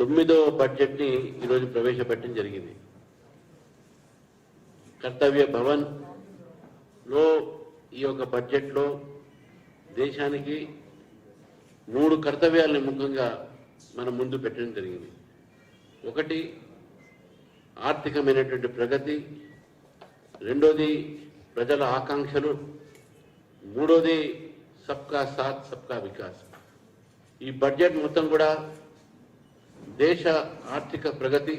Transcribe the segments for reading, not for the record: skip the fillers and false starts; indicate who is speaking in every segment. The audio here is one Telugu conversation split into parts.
Speaker 1: 9వ బడ్జెట్ని ఈరోజు ప్రవేశపెట్టడం జరిగింది. కర్తవ్య భవన్లో ఈ యొక్క బడ్జెట్లో దేశానికి 3 కర్తవ్యాలను ముఖ్యంగా మనం ముందు పెట్టడం జరిగింది. ఒకటి ఆర్థికమైనటువంటి ప్రగతి, రెండోది ప్రజల ఆకాంక్షలు, మూడోది సబ్కా సాత్ సబ్కా వికాస్. ఈ బడ్జెట్ మొత్తం కూడా దేశ ఆర్థిక ప్రగతి,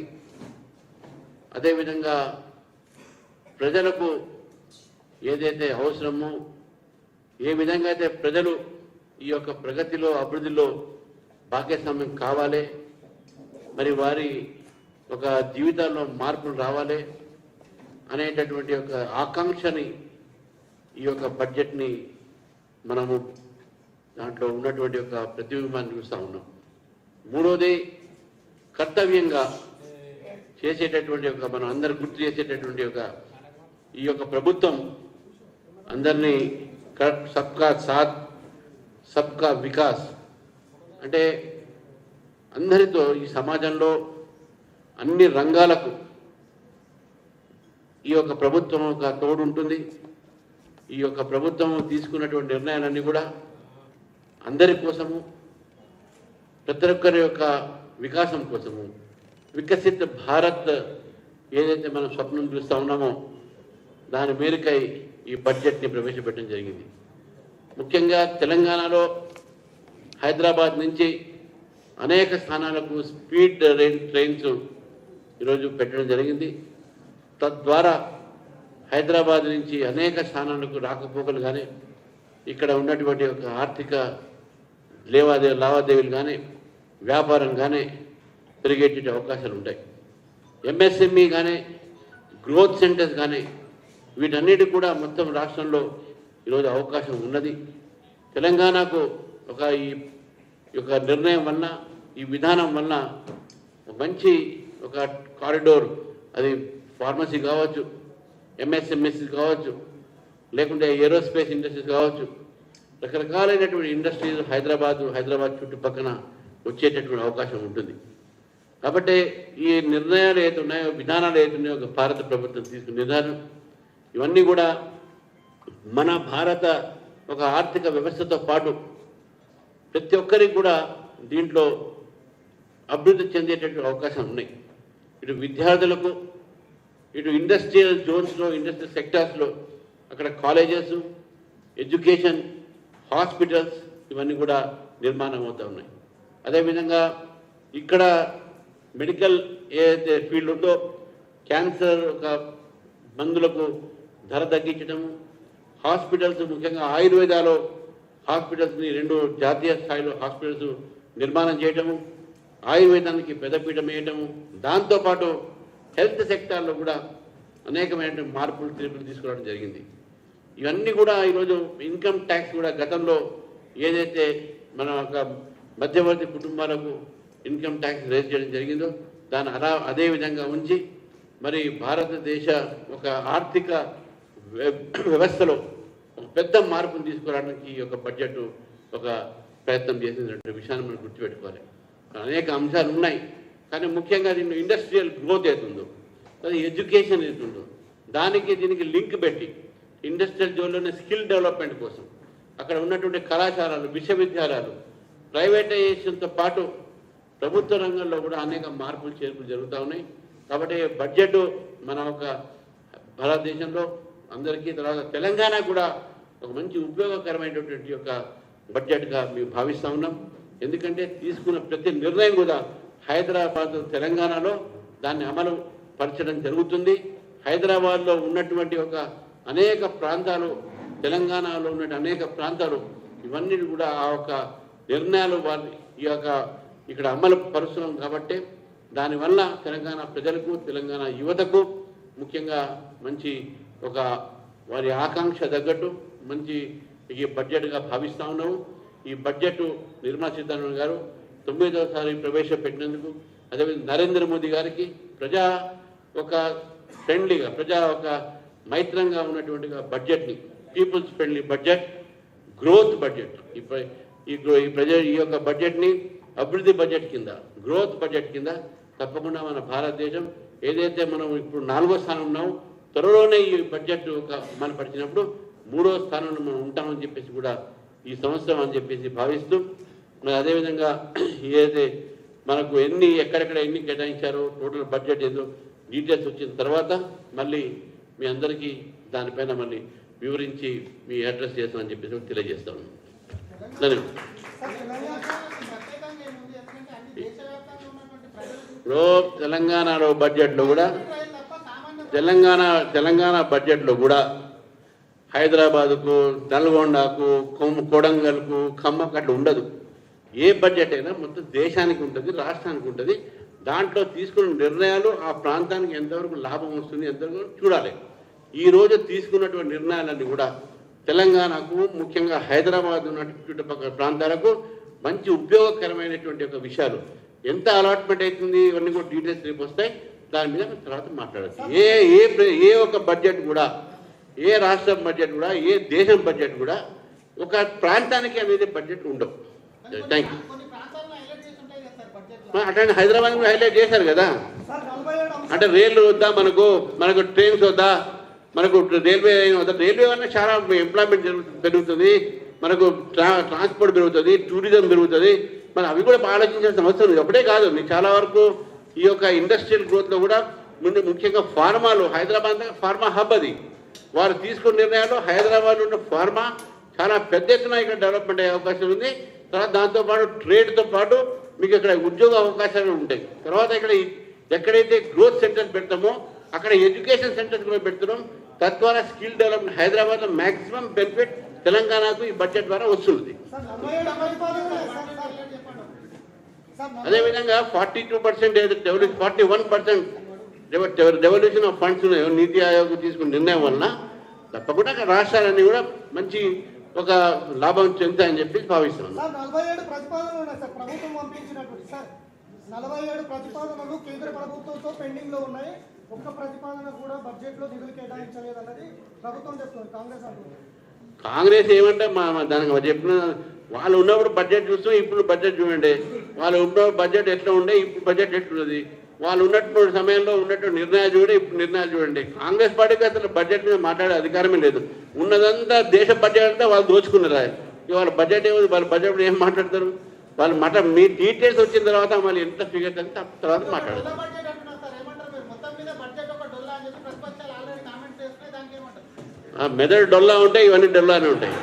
Speaker 1: అదేవిధంగా ప్రజలకు ఏదైతే అవసరమో, ఏ విధంగా అయితే ప్రజలు ఈ యొక్క ప్రగతిలో అభివృద్ధిలో భాగస్వామ్యం కావాలి, మరి వారి ఒక జీవితాల్లో మార్పులు రావాలి అనేటటువంటి ఒక ఆకాంక్షని ఈ యొక్క బడ్జెట్ని మనము దాంట్లో ఉన్నటువంటి ఒక ప్రతిబింబాన్ని చూస్తూ ఉన్నాం. మూడోది కర్తవ్యంగా చేసేటటువంటి ఒక మనం అందరు గుర్తు చేసేటటువంటి ఒక ఈ యొక్క ప్రభుత్వం అందరినీ సబ్కా సాత్ సబ్కా వికాస్ అంటే అందరితో ఈ సమాజంలో అన్ని రంగాలకు ఈ యొక్క ప్రభుత్వం ఒక తోడు ఉంటుంది. ఈ యొక్క ప్రభుత్వం తీసుకున్నటువంటి నిర్ణయాలన్నీ కూడా అందరి కోసము, ప్రతి ఒక్కరి యొక్క వికాసం కోసము, వికసిత్ భారత్ ఏదైతే మనం స్వప్నం చూస్తూ ఉన్నామో దాని మేరకై ఈ బడ్జెట్ని ప్రవేశపెట్టడం జరిగింది. ముఖ్యంగా తెలంగాణలో హైదరాబాద్ నుంచి అనేక స్థానాలకు స్పీడ్ ట్రైన్స్ ఈరోజు పెట్టడం జరిగింది. తద్వారా హైదరాబాద్ నుంచి అనేక స్థానాలకు రాకపోకలు కానీ, ఇక్కడ ఉన్నటువంటి ఒక ఆర్థిక లావాదేవీలు కానీ, వ్యాపారం కానీ పెరిగేట అవకాశాలు ఉంటాయి. ఎంఎస్ఎంఈ కానీ, గ్రోత్ సెంటర్స్ కానీ వీటన్నిటి కూడా మొత్తం రాష్ట్రంలో ఈరోజు అవకాశం ఉన్నది. తెలంగాణకు ఈ యొక్క నిర్ణయం వలన, ఈ విధానం వలన మంచి ఒక కారిడోర్, అది ఫార్మసీ కావచ్చు, ఎంఎస్ఎంఎస్సీ కావచ్చు, లేకుంటే ఏరోస్పేస్ ఇండస్ట్రీస్ కావచ్చు, రకరకాలైనటువంటి ఇండస్ట్రీస్ హైదరాబాద్ చుట్టుపక్కల వచ్చేటటువంటి అవకాశం ఉంటుంది. కాబట్టి ఈ నిర్ణయాలు ఏదైతే ఉన్నాయో, విధానాలు ఏదైతే ఉన్నాయో, ఒక భారత ప్రభుత్వం తీసుకున్న నిర్ణయాలు ఇవన్నీ కూడా మన భారత ఒక ఆర్థిక వ్యవస్థతో పాటు ప్రతి ఒక్కరికి కూడా దీంట్లో అభివృద్ధి చెందేటటువంటి అవకాశం ఉన్నాయి. ఇటు విద్యార్థులకు, ఇటు ఇండస్ట్రియల్ జోన్స్లో, ఇండస్ట్రియల్ సెక్టార్స్లో అక్కడ కాలేజెస్, ఎడ్యుకేషన్, హాస్పిటల్స్ ఇవన్నీ కూడా నిర్మాణం అవుతూ ఉన్నాయి. అదేవిధంగా ఇక్కడ మెడికల్ ఏదైతే ఫీల్డ్ ఉందో, క్యాన్సర్ ఒక మందులకు ధర తగ్గించడము, హాస్పిటల్స్ ముఖ్యంగా ఆయుర్వేదాలో హాస్పిటల్స్ని 2 జాతీయ స్థాయిలో హాస్పిటల్స్ నిర్మాణం చేయటము, ఆయుర్వేదానికి పెద్దపీఠం వేయటము, దాంతోపాటు హెల్త్ సెక్టార్లో కూడా అనేకమైన మార్పులు తీసుకురావడం జరిగింది. ఇవన్నీ కూడా ఈరోజు ఇన్కమ్ ట్యాక్స్ కూడా గతంలో ఏదైతే మన ఒక మధ్యవర్తి కుటుంబాలకు ఇన్కమ్ ట్యాక్స్ రేజ్ చేయడం జరిగిందో దాన్ని అదే విధంగా ఉంచి మరి భారతదేశ ఒక ఆర్థిక వ్యవస్థలో ఒక పెద్ద మార్పును తీసుకురావడానికి ఈ యొక్క బడ్జెట్ ఒక ప్రయత్నం చేసినటువంటి విషయాన్ని మనం గుర్తుపెట్టుకోవాలి. అనేక అంశాలు ఉన్నాయి, కానీ ముఖ్యంగా దీన్ని ఇండస్ట్రియల్ గ్రోత్ అవుతుందో, అది ఎడ్యుకేషన్ అవుతుందో, దీనికి లింక్ పెట్టి ఇండస్ట్రియల్ జోన్లోనే స్కిల్ డెవలప్మెంట్ కోసం అక్కడ ఉన్నటువంటి కళాశాలలు, విశ్వవిద్యాలయాలు ప్రైవేటైజేషన్తో పాటు ప్రభుత్వ రంగంలో కూడా అనేక మార్పులు చేర్పులు జరుగుతూ ఉన్నాయి. కాబట్టి బడ్జెట్ మన ఒక భారతదేశంలో అందరికీ, తర్వాత తెలంగాణ కూడా ఒక మంచి ఉపయోగకరమైనటువంటి ఒక బడ్జెట్గా మేము భావిస్తూ ఉన్నాం. ఎందుకంటే తీసుకున్న ప్రతి నిర్ణయం కూడా హైదరాబాద్, తెలంగాణలో దాన్ని అమలు పరచడం జరుగుతుంది. హైదరాబాద్లో ఉన్నటువంటి ఒక అనేక ప్రాంతాలు, తెలంగాణలో ఉన్న అనేక ప్రాంతాలు ఇవన్నీ కూడా ఆ ఒక నిర్ణయాలు ఈ యొక్క ఇక్కడ అమలు పరుస్తున్నాం. కాబట్టి దానివల్ల తెలంగాణ ప్రజలకు, తెలంగాణ యువతకు ముఖ్యంగా మంచి ఒక వారి ఆకాంక్ష తగ్గట్టు మంచి ఈ బడ్జెట్గా భావిస్తూ ఉన్నాము. ఈ బడ్జెట్ నిర్మలా సీతారామన్ గారు 9వసారి ప్రవేశపెట్టినందుకు, అదేవిధంగా నరేంద్ర మోదీ గారికి ప్రజా ఒక ఫ్రెండ్లీగా, ప్రజా ఒక మైత్రంగా ఉన్నటువంటి బడ్జెట్ని, people's friendly budget, growth budget, ఈ యొక్క బడ్జెట్ని అభివృద్ధి బడ్జెట్ కింద, గ్రోత్ బడ్జెట్ కింద తప్పకుండా మన భారతదేశం ఏదైతే మనం ఇప్పుడు 4వ స్థానం ఉన్నామో త్వరలోనే ఈ బడ్జెట్ అమలుపరిచినప్పుడు 3వ స్థానంలో మనం ఉంటామని చెప్పేసి కూడా ఈ సంవత్సరం అని చెప్పేసి భావిస్తూ, మరి అదేవిధంగా ఏదైతే మనకు ఎక్కడెక్కడ ఎన్ని కేటాయించారో టోటల్ బడ్జెట్ ఏదో డీటెయిల్స్ వచ్చిన తర్వాత మళ్ళీ మీ అందరికీ దానిపైన మళ్ళీ వివరించి మీ అడ్రస్ చేస్తామని చెప్పేసి తెలియజేస్తాను. ఇప్పుడు తెలంగాణలో బడ్జెట్లో కూడా తెలంగాణ బడ్జెట్లో కూడా హైదరాబాదుకు, నల్గొండకు, కొడంగల్కు, ఖమ్మకు అట్లా ఉండదు. ఏ బడ్జెట్ అయినా మొత్తం దేశానికి ఉంటుంది, రాష్ట్రానికి ఉంటుంది. దాంట్లో తీసుకున్న నిర్ణయాలు ఆ ప్రాంతానికి ఎంతవరకు లాభం వస్తుంది ఎంతవరకు చూడాలి. ఈరోజు తీసుకున్నటువంటి నిర్ణయాలన్నీ కూడా తెలంగాణకు, ముఖ్యంగా హైదరాబాద్ ఉన్న చుట్టుపక్కల ప్రాంతాలకు మంచి ఉపయోగకరమైనటువంటి ఒక విషయాలు. ఎంత అలాట్మెంట్ అవుతుంది ఇవన్నీ కూడా డీటెయిల్స్ రేపు వస్తాయి, దాని మీద తర్వాత మాట్లాడచ్చు. ఏ ఒక్క బడ్జెట్ కూడా, ఏ రాష్ట్రం బడ్జెట్ కూడా, ఏ దేశం బడ్జెట్ కూడా ఒక ప్రాంతానికి అనేది బడ్జెట్ ఉండవు. Thank you. అట్లాంటి హైదరాబాద్ కూడా హైలైట్ చేశారు కదా. అంటే రైళ్ళు వద్దా, మనకు ట్రైన్స్ వద్దా, మనకు రైల్వే వద్దా. రైల్వే వల్ల చాలా ఎంప్లాయ్మెంట్ పెరుగుతుంది, మనకు ట్రాన్స్పోర్ట్ పెరుగుతుంది, టూరిజం పెరుగుతుంది. మరి అవి కూడా ఆలోచించాల్సిన అవసరం ఉంది. అప్పుడే కాదు, మీకు చాలా వరకు ఈ యొక్క ఇండస్ట్రియల్ గ్రోత్లో కూడా ముఖ్యంగా ఫార్మాలు, హైదరాబాద్ ఫార్మా హబ్ అది. వారు తీసుకున్న నిర్ణయాలు హైదరాబాద్ ఉన్న ఫార్మా చాలా పెద్ద ఎత్తున ఇక్కడ డెవలప్మెంట్ అయ్యే అవకాశం ఉంది. తర్వాత దాంతోపాటు ట్రేడ్తో పాటు మీకు ఇక్కడ ఉద్యోగ అవకాశాలు ఉంటాయి. తర్వాత ఇక్కడ ఎక్కడైతే గ్రోత్ సెంటర్స్ పెడతామో అక్కడ ఎడ్యుకేషన్ సెంటర్స్ కూడా పెడుతున్నాం. తద్వారా స్కిల్ డెవలప్మెంట్ హైదరాబాద్లో మ్యాక్సిమం బెనిఫిట్ తెలంగాణకు ఈ బడ్జెట్ ద్వారా వస్తుంది. అదేవిధంగా 42% 41% డెవల్యూషన్ ఆఫ్ ఫండ్స్ ఉన్నాయో నీతి ఆయోగ్ తీసుకున్న నిర్ణయం వలన తప్పకుండా రాష్ట్రాలన్నీ కూడా మంచి ఒక లాభం చెందుతాయని చెప్పి భావిస్తున్నాను.
Speaker 2: 47 ప్రతిపాదనలు ఉన్నాయి సార్ ప్రభుత్వం పంపించినటువంటి. సార్ 47 ప్రతిపాదనలు కేంద్ర ప్రభుత్వంతో పెండింగ్ లో ఉన్నాయి. ఒక్క ప్రతిపాదన కూడా బడ్జెట్ లో నిధులు కేటాయించలేదు అన్నది ప్రభుత్వం చెప్తుంది, కాంగ్రెస్ అంటుంది.
Speaker 1: కాంగ్రెస్ ఏమంటే దానికి చెప్పిన వాళ్ళు ఉన్నప్పుడు బడ్జెట్ చూస్తాం, ఇప్పుడు బడ్జెట్ చూడండి. వాళ్ళు ఉన్నప్పుడు బడ్జెట్ ఎట్లా ఉండే, ఇప్పుడు బడ్జెట్ ఎట్లున్నది. వాళ్ళు ఉన్నటువంటి సమయంలో ఉన్నటువంటి నిర్ణయాలు చూడండి, ఇప్పుడు నిర్ణయాలు చూడండి. కాంగ్రెస్ పార్టీకి అసలు బడ్జెట్ మీద మాట్లాడే అధికారమే లేదు. ఉన్నదంతా దేశ బడ్జెట్ అంతా వాళ్ళు దోచుకున్నారు. వాళ్ళ బడ్జెట్ ఏముంది, వాళ్ళ బడ్జెట్ ఏం మాట్లాడతారు వాళ్ళు మీ డీటెయిల్స్ వచ్చిన తర్వాత మళ్ళీ ఎంత ఫిగర్స్ అంటే తర్వాత మాట్లాడతారు. మెదడు డొల్లా ఉంటాయి, ఇవన్నీ డొల్లానే ఉంటాయి.